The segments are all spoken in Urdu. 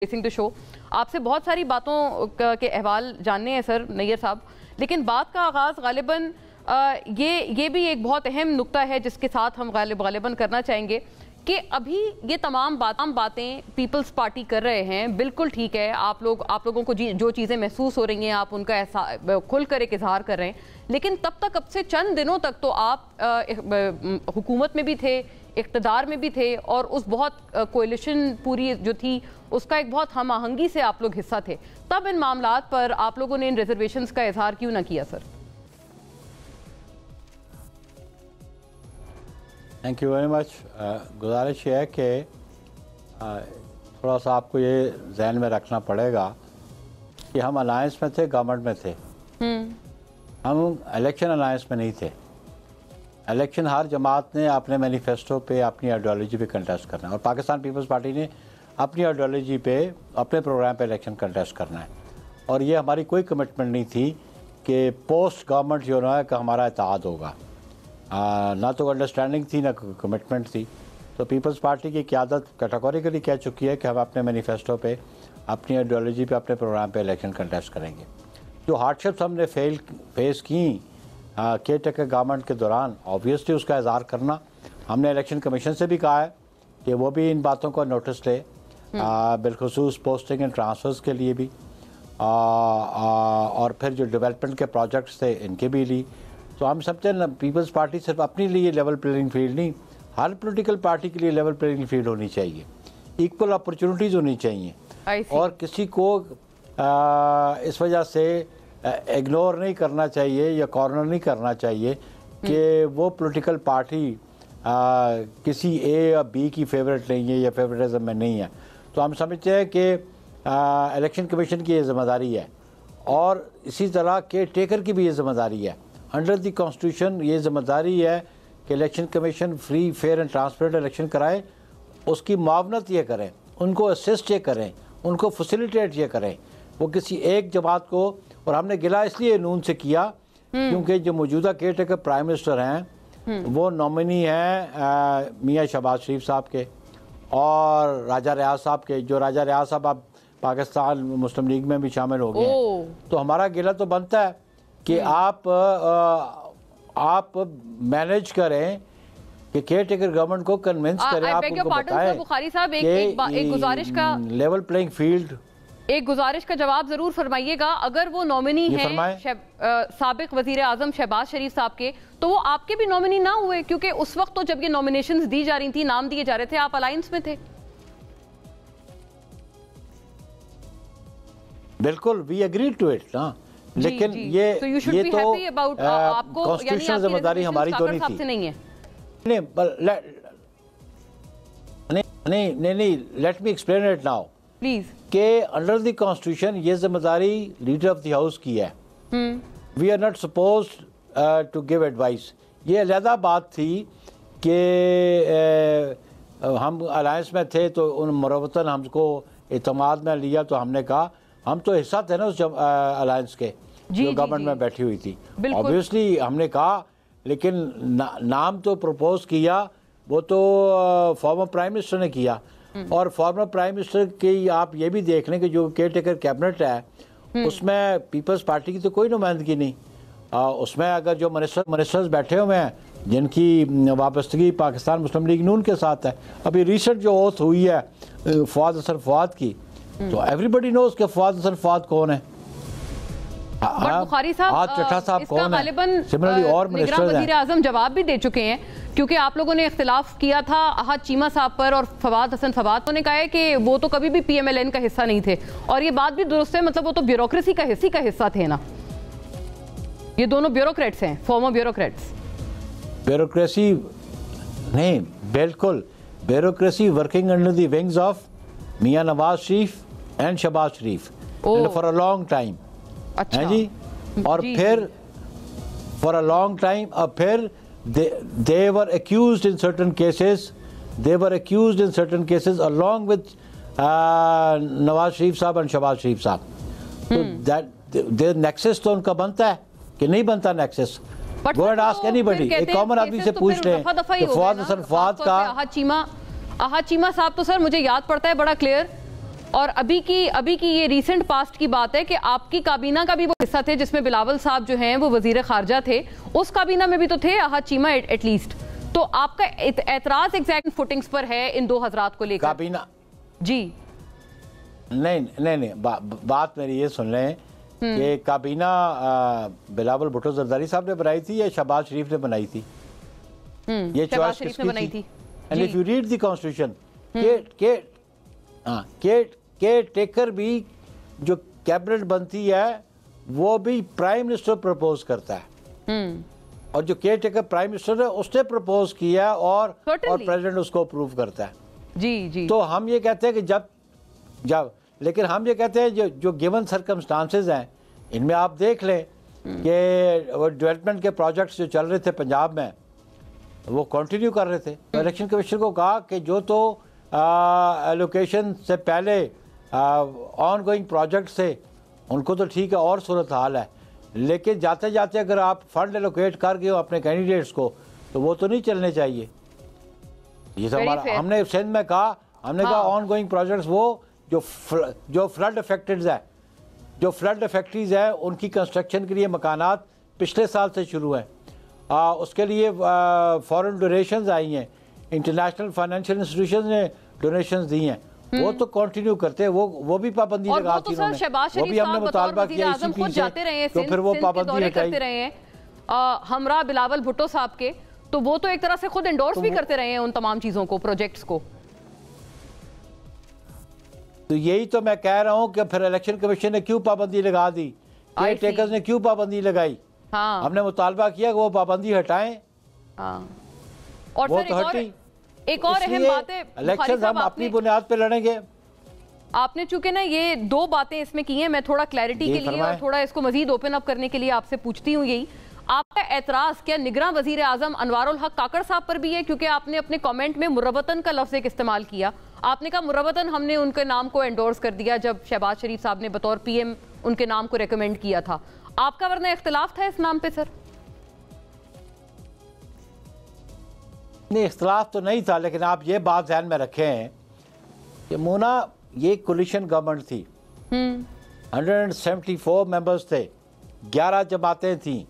ٹو شو آپ سے بہت ساری باتوں کے احوال جاننے ہیں سر نیئر صاحب، لیکن بات کا آغاز غالباً یہ بھی ایک بہت اہم نقطہ ہے جس کے ساتھ ہم غالباً کرنا چاہیں گے کہ ابھی یہ تمام باتیں پیپلز پارٹی کر رہے ہیں، بالکل ٹھیک ہے، آپ لوگوں کو جو چیزیں محسوس ہو رہی ہیں آپ ان کا کھل کر ایک اظہار کر رہے ہیں، لیکن تب تک اب سے چند دنوں تک تو آپ حکومت میں بھی تھے، اقتدار میں بھی تھے، اور اس بہت کوئلیشن پوری جو تھی اس کا ایک بہت ہم آہنگی سے آپ لوگ حصہ تھے. تب ان معاملات پر آپ لوگوں نے ان ریزرویشنز کا اظہار کیوں نہ کیا sir? Thank you very much. گزارش یہ ہے کہ تھوڑا سا آپ کو یہ ذہن میں رکھنا پڑے گا کہ ہم الائنس میں تھے، گورنمنٹ میں تھے، ہم الیکشن الائنس میں نہیں تھے. الیکشن ہر جماعت نے اپنے مینیفیسٹو پہ اپنی آئیڈیالوجی پہ کنٹیسٹ کرنا ہے، اور پاکستان پیپلز پارٹی نے اپنی آئیڈیالوجی پہ اپنے پروگرام پہ الیکشن کنٹیسٹ کرنا ہے. اور یہ ہماری کوئی کمٹمنٹ نہیں تھی کہ پوسٹ گورنمنٹ جو ہے کہ ہمارا اتحاد ہوگا، نہ تو انڈرسٹینڈنگ تھی نہ کمٹمنٹ تھی. تو پیپلز پارٹی کی قیادت کیٹاگوریکلی کہہ چکی ہے کہ ہم اپنے مینیفیسٹو پہ اپنی آئیڈیالوجی پہ اپنے پروگرام پہ الیکشن کنٹیسٹ کریں گے. جو ہارڈشپس ہم نے فیس کی کیئر ٹیکر گورنمنٹ کے دوران، آبویسلی اس کا اظہار کرنا، ہم نے الیکشن کمیشن سے بھی کہا ہے کہ وہ بھی ان باتوں کو نوٹس لے، بالخصوص پوسٹنگ اینڈ ٹرانسفرز کے لیے بھی، اور پھر جو ڈیولپمنٹ کے پروجیکٹس تھے ان کے بھی لی. تو ہم سمجھتے ہیں پیپلز پارٹی صرف اپنے لیے لیول پلیننگ فیلڈ نہیں، ہر پولیٹیکل پارٹی کے لیے لیول پلیننگ فیلڈ ہونی چاہیے، ایکول اپرچونٹیز ہونی چاہیے، اور کسی کو اس وجہ سے اگنور نہیں کرنا چاہیے یا کارنر نہیں کرنا چاہیے کہ وہ پولیٹیکل پارٹی کسی اے یا بی کی فیوریٹ نہیں ہے یا فیوریٹزم میں نہیں ہے. تو ہم سمجھتے ہیں کہ الیکشن کمیشن کی یہ ذمہ داری ہے، اور اسی طرح کیئر ٹیکر کی بھی یہ ذمہ داری ہے. انڈر دی کانسٹیٹیوشن یہ ذمہ داری ہے کہ election commission free, fair and transparent election کرائے، اس کی معاونت یہ کریں، ان کو اسسٹ یہ کریں، ان کو فیسیلیٹیٹ یہ کریں. وہ کسی ایک جماعت کو، اور ہم نے گلہ اس لیے نون سے کیا کیونکہ جو موجودہ کیئر ٹیکر پرائم منسٹر ہیں وہ نومنی ہیں میاں شہباز شریف صاحب کے اور راجہ ریاض صاحب کے، جو راجہ ریاض صاحب اب پاکستان مسلم لیگ میں بھی شامل ہو گئے ہیں. تو ہمارا گلہ تو بنتا ہے کہ آپ مینیج کریں کہ کیئر ٹیکر گورنمنٹ کو کنونس کریں، آپ ان کو بتائیں کہ لیول پلینگ فیلڈ. ایک گزارش کا جواب ضرور فرمائیے گا، اگر وہ نومنی ہیں سابق وزیر اعظم شہباز شریف صاحب کے، تو وہ آپ کے بھی نومنی نہ ہوئے؟ کیونکہ اس وقت تو جب یہ نومینیشنز دی جا رہی تھی، نام دیے جا رہے تھے، آپ الائنس میں تھے. بالکل وی ایگری ٹو اٹ نا، لیکن یہ تو کانسٹیٹیوشنل ذمہ داری ہماری تو نہیں تھی. نہیں let me explain it now please. کہ انڈر دی کانسٹیٹیوشن یہ ذمہ داری لیڈر آف دی ہاؤس کی ہے. We are not supposed to give advice. یہ علیحدہ بات تھی کہ ہم الائنس میں تھے تو ان مروتاً ہم کو اعتماد میں لیا، تو ہم نے کہا ہم تو حصہ تھے نا اس الائنس کے جو گورنمنٹ میں بیٹھی ہوئی تھی. آبویسلی ہم نے کہا، لیکن نام تو پروپوز کیا وہ تو فارمر پرائم منسٹر نے کیا، اور فارمر پرائم منسٹر کی آپ یہ بھی دیکھ لیں کہ جو کیئر ٹیکر کیبنٹ ہے اس میں پیپلز پارٹی کی تو کوئی نمائندگی نہیں. اس میں اگر جو منسٹرز بیٹھے ہوئے ہیں جن کی وابستگی پاکستان مسلم لیگ نون کے ساتھ ہے، ابھی ریسنٹ جو اوتھ ہوئی ہے فواد حسن فواد کی، تو ایوری بڈی نوز کہ فواد حسن فواد کون ہے، بخاری صاحب اس کا غالباً نگراں وزیر اعظم جواب بھی دے چکے ہیں، کیونکہ آپ لوگوں نے اختلاف کیا تھا احد چیمہ صاحب پر اور فواد حسن فواد نے کہا ہے کہ وہ تو کبھی بھی پی ایم ایل این کا حصہ نہیں تھے، اور یہ بات بھی درست ہے، مطلب وہ تو بیوروکریسی کا حصہ تھے نا. یہ دونوں بیوروکریٹس ہیں، فارمر بیوروکریٹس. بیوروکریسی نہیں، بالکل bureaucracy working under the wings of Mian Nawaz Sharif and Shehbaz Sharif for a long time. جی، اور پھر فار اے لانگ ٹائم، اور پھر they were accused in certain cases along with Nawaz Sharif صاحب اور شہباز شریف صاحب. تو نیکسس تو ان کا بنتا ہے کہ نہیں بنتا nexus. Go and ask anybody. ایک کامن آدمی سے پوچھ لیں کہ فواد حسن فواد کا احد چیمہ صاحب تو سر مجھے یاد پڑتا ہے بڑا کلیئر اور ابھی کی یہ ریسنٹ پاسٹ کی بات ہے کہ آپ کی کابینہ کا بھی وہ حصہ تھے جس میں بلاول صاحب جو ہیں وہ وزیر خارجہ تھے، اس کابینہ میں بھی تو تھے احد چیمہ ایٹ لیسٹ. تو آپ کا اعتراض ایگزیکٹ فوٹنگز پر ہے ان دو حضرات کو لے کر؟ کابینہ جی نہیں بات میری یہ سن لیں کہ کابینہ بلاول بھٹو زرداری صاحب نے بنائی تھی یا شہباز شریف نے بنائی تھی؟ یہ شہباز شریف نے بنائی تھی. And if you read the constitution, کے ٹیکر بھی جو کیبنٹ بنتی ہے وہ بھی پرائم منسٹر پرپوز کرتا ہے، اور جو کیئر ٹیکر پرائم منسٹر ہے اس نے پرپوز کیا اور پریزیڈنٹ اس کو اپروو کرتا ہے. جی تو ہم یہ کہتے ہیں کہ جب لیکن ہم یہ کہتے ہیں جو گیون سرکمسٹانسز ہیں ان میں آپ دیکھ لیں کہ ڈیولپمنٹ کے پروجیکٹس جو چل رہے تھے پنجاب میں وہ کنٹینیو کر رہے تھے. الیکشن کمیشن کو کہا کہ جو تو ایلوکیشن سے پہلے آن گوئنگ پروجیکٹس تھے ان کو تو ٹھیک ہے اور صورتحال ہے، لیکن جاتے جاتے اگر آپ فنڈ ایلوکیٹ کر گئے ہو اپنے کینڈیڈیٹس کو تو وہ تو نہیں چلنے چاہیے. یہ تو ہمارا ہم نے سندھ میں کہا، ہم نے کہا آن گوئنگ پروجیکٹس وہ جو فلڈ افیکٹڈز ہے، جو فلڈ افیکٹریز ہیں ان کی کنسٹرکشن کے لیے مکانات پچھلے سال سے شروع ہیں، اس کے لیے فورن ڈونیشنز آئی ہیں، انٹرنیشنل فائنینشیل انسٹیٹیوشنز نے ڈونیشنز دی ہیں، وہ تو کنٹینیو کرتے ہیں، وہ بھی پابندی لگا دی انہوں نے، وہ بھی ہم نے مطالبہ کیا اسی پی سے تو پھر وہ پابندی ہٹائی. ہمراہ بلاول بھٹو صاحب کے تو وہ تو ایک طرح سے خود انڈورس بھی کرتے رہے ہیں ان تمام چیزوں کو، پروجیکٹس کو. تو یہی تو میں کہہ رہا ہوں کہ پھر الیکشن کمیشن نے کیوں پابندی لگا دی، کیئر ٹیکرز نے کیوں پابندی لگائی؟ ہم نے مطالبہ کیا کہ وہ پابندی ہٹائیں، اور وہ تو ہٹی. ایک اور اہم بات ہے، الیکشن ہم اپنی بنیاد پہ لڑیں گے. آپ نے چونکہ نا یہ دو باتیں اس میں کی ہیں، میں تھوڑا کلیئرٹی کے لیے اور تھوڑا اس کو مزید اوپن اپ کرنے کے لیے آپ سے پوچھتی ہوں. یہی آپ کا اعتراض کیا نگراں وزیر اعظم انوار الحق کاکڑ صاحب پر بھی ہے؟ کیونکہ آپ نے اپنے کامنٹ میں مروتن کا لفظ ایک استعمال کیا، آپ نے کہا مروتن ہم نے ان کے نام کو انڈورس کر دیا جب شہباز شریف صاحب نے بطور پی ایم ان کے نام کو ریکمینڈ کیا تھا. آپ کا ورنہ اختلاف تھا اس نام پہ سر؟ نہیں اختلاف تو نہیں تھا، لیکن آپ یہ بات ذہن میں رکھیں کہ مونا یہ کولیشن گورنمنٹ تھی، 174 ممبرز تھے، 11 جماعتیں تھیں،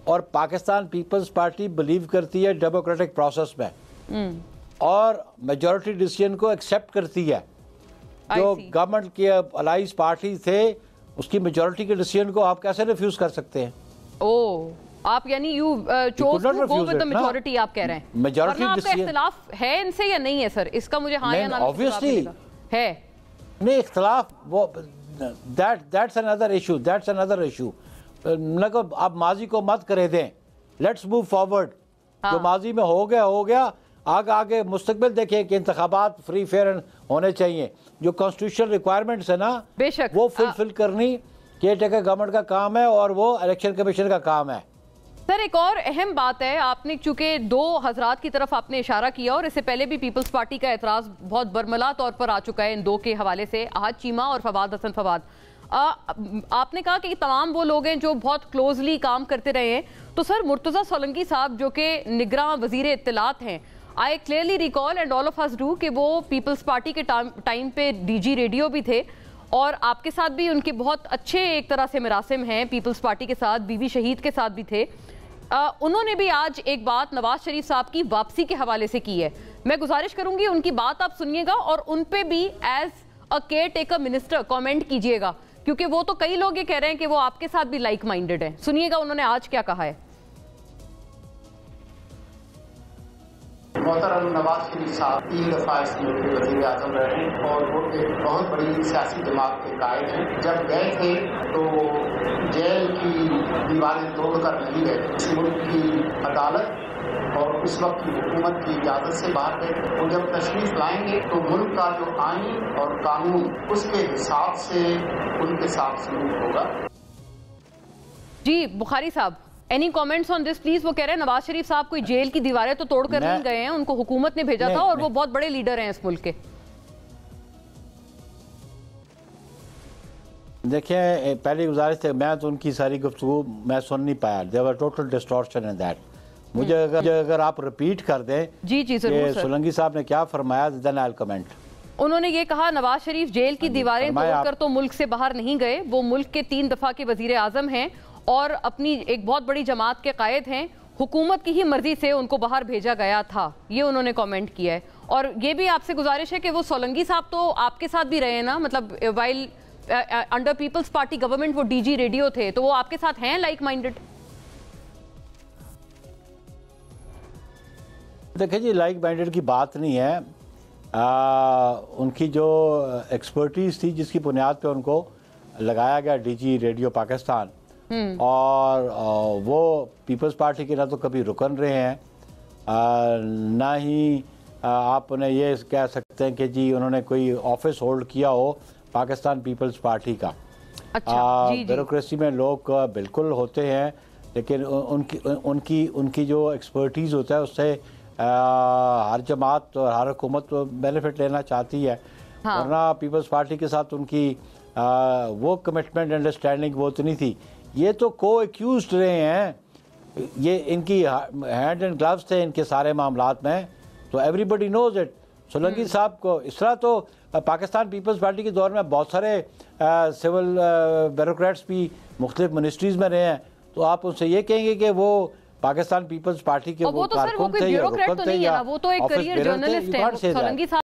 اور پاکستان پیپلز پارٹی بلیو کرتی ہے ڈیموکریٹک پروسیس میں اور میجورٹی ڈیسیژن کو ایکسیپٹ کرتی ہے. جو گورنمنٹ کے الائز پارٹی تھے اس کی میجورٹی کے ڈیسیژن کو آپ کیسے ریفیوز کر سکتے ہیں؟ آپ یعنی you choose to go with the majority آپ کہہ رہے ہیں. میجورٹی آپ کا اختلاف ہے ان سے یا نہیں ہے سر؟ اس کا مجھے ہاں یا نہ obviously ہے. نہیں اختلاف وہ that's another issue. آپ ماضی کو مت کرے دیں، لیٹس موو فارورڈ. جو ماضی میں ہو گیا آگے مستقبل دیکھیں کہ انتخابات فری فیئر ہونے چاہیے. جو کانسٹیٹیوشنل ریکوائرمنٹس ہے نا وہ فلفل کرنی کیئر ٹیکر گورنمنٹ کا کام ہے اور وہ الیکشن کمیشن کا کام ہے. سر ایک اور اہم بات ہے، آپ نے چونکہ دو حضرات کی طرف آپ نے اشارہ کیا اور اس سے پہلے بھی پیپلز پارٹی کا اعتراض بہت برملا طور پر آ چکا ہے ان دو کے حوالے سے، احد چیمہ اور فواد حسن فواد. آپ نے کہا کہ یہ تمام وہ لوگ ہیں جو بہت کلوزلی کام کرتے رہے ہیں. تو سر مرتضیٰ سولنگی صاحب جو کہ نگراں وزیر اطلاعات ہیں، I clearly recall and all of us do کہ وہ پیپلز پارٹی کے ٹائم پہ ڈی جی ریڈیو بھی تھے اور آپ کے ساتھ بھی ان کے بہت اچھے ایک طرح سے مراسم ہیں، پیپلز پارٹی کے ساتھ بی بی شہید کے ساتھ بھی تھے. انہوں نے بھی آج ایک بات نواز شریف صاحب کی واپسی کے حوالے سے کی ہے. میں گزارش کروں گی ان کی بات آپ سنیے گا اور ان پہ بھی as a care taker minister comment کیجئے گا، کیونکہ وہ تو کئی لوگ یہ کہہ رہے ہیں کہ وہ آپ کے ساتھ بھی لائک مائنڈڈ ہیں. سنیے گا انہوں نے آج کیا کہا ہے. محترم نواز شریف صاحب 3 دفعہ اس ملک کے وزیر اعظم رہے ہیں اور وہ ایک بہت بڑی سیاسی جماعت کے قائد ہیں. جب گئے تھے تو جیل کی دیواریں توڑ کر نہیں گئے، اس ملک کی عدالت اور اس وقت کی حکومت کی اجازت سے باہر گئے. وہ جب تشریف لائیں گے تو ملک کا جو آئین اور قانون اس کے حساب سے ان کے ساتھ سلوک ہوگا. جی بخاری صاحب any comments on this please? وہ کہہ رہے ہیں نواز شریف صاحب کوئی جیل کی دیواریں تو توڑ کر نہیں گئے ہیں، ان کو حکومت نے بھیجا تھا اور وہ بہت بڑے لیڈر ہیں اس ملک کے. دیکھیں پہلی گزارش تھے، میں تو ان کی ساری گفتگو میں سن نہیں پایا. there were total distortion in that. مجھے اگر آپ ریپیٹ کر دیں جی ضرور کہ سولنگی صاحب نے کیا فرمایا then I'll comment. انہوں نے یہ کہا نواز شریف جیل کی دیواریں توڑ کر تو ملک سے باہر نہیں گئے، وہ ملک کے 3 دفعہ کے وزیر اعظم ہیں اور اپنی ایک بہت بڑی جماعت کے قائد ہیں، حکومت کی ہی مرضی سے ان کو باہر بھیجا گیا تھا، یہ انہوں نے کامنٹ کیا ہے۔ اور یہ بھی آپ سے گزارش ہے کہ وہ سولنگی صاحب تو آپ کے ساتھ بھی رہے ہیں نا، مطلب while under Peoples Party government وہ ڈی جی ریڈیو تھے، تو وہ آپ کے ساتھ ہیں لائک مائنڈڈ؟ دیکھیں جی، لائک مائنڈڈ کی بات نہیں ہے، ان کی جو ایکسپرٹیز تھی جس کی بنیاد پہ ان کو لگایا گیا ڈی جی ریڈیو پاکستان، اور وہ پیپلز پارٹی کے نہ تو کبھی رکن رہے ہیں، نہ ہی آپ انہیں یہ کہہ سکتے ہیں کہ جی انہوں نے کوئی آفس ہولڈ کیا ہو پاکستان پیپلز پارٹی کا۔ بیوروکریسی میں لوگ بالکل ہوتے ہیں، لیکن ان کی جو ایکسپرٹیز ہوتا ہے اس سے ہر جماعت اور ہر حکومت بینیفٹ لینا چاہتی ہے، ورنہ پیپلز پارٹی کے ساتھ ان کی وہ کمٹمنٹ انڈرسٹینڈنگ وہ اتنی تھی۔ یہ تو کو ایکیوزڈ رہے ہیں، یہ ان کی ہینڈ اینڈ گلوز تھے ان کے سارے معاملات میں، تو everybody knows it. Solangi صاحب کو اس طرح تو پاکستان پیپلز پارٹی کے دور میں بہت سارے سول بیوروکریٹس بھی مختلف منسٹریز میں رہے ہیں، تو آپ ان سے یہ کہیں گے کہ وہ پاکستان پیپلز پارٹی کے وہ کارکن تھے یا رکن تھے یا آفس بیرر تھے،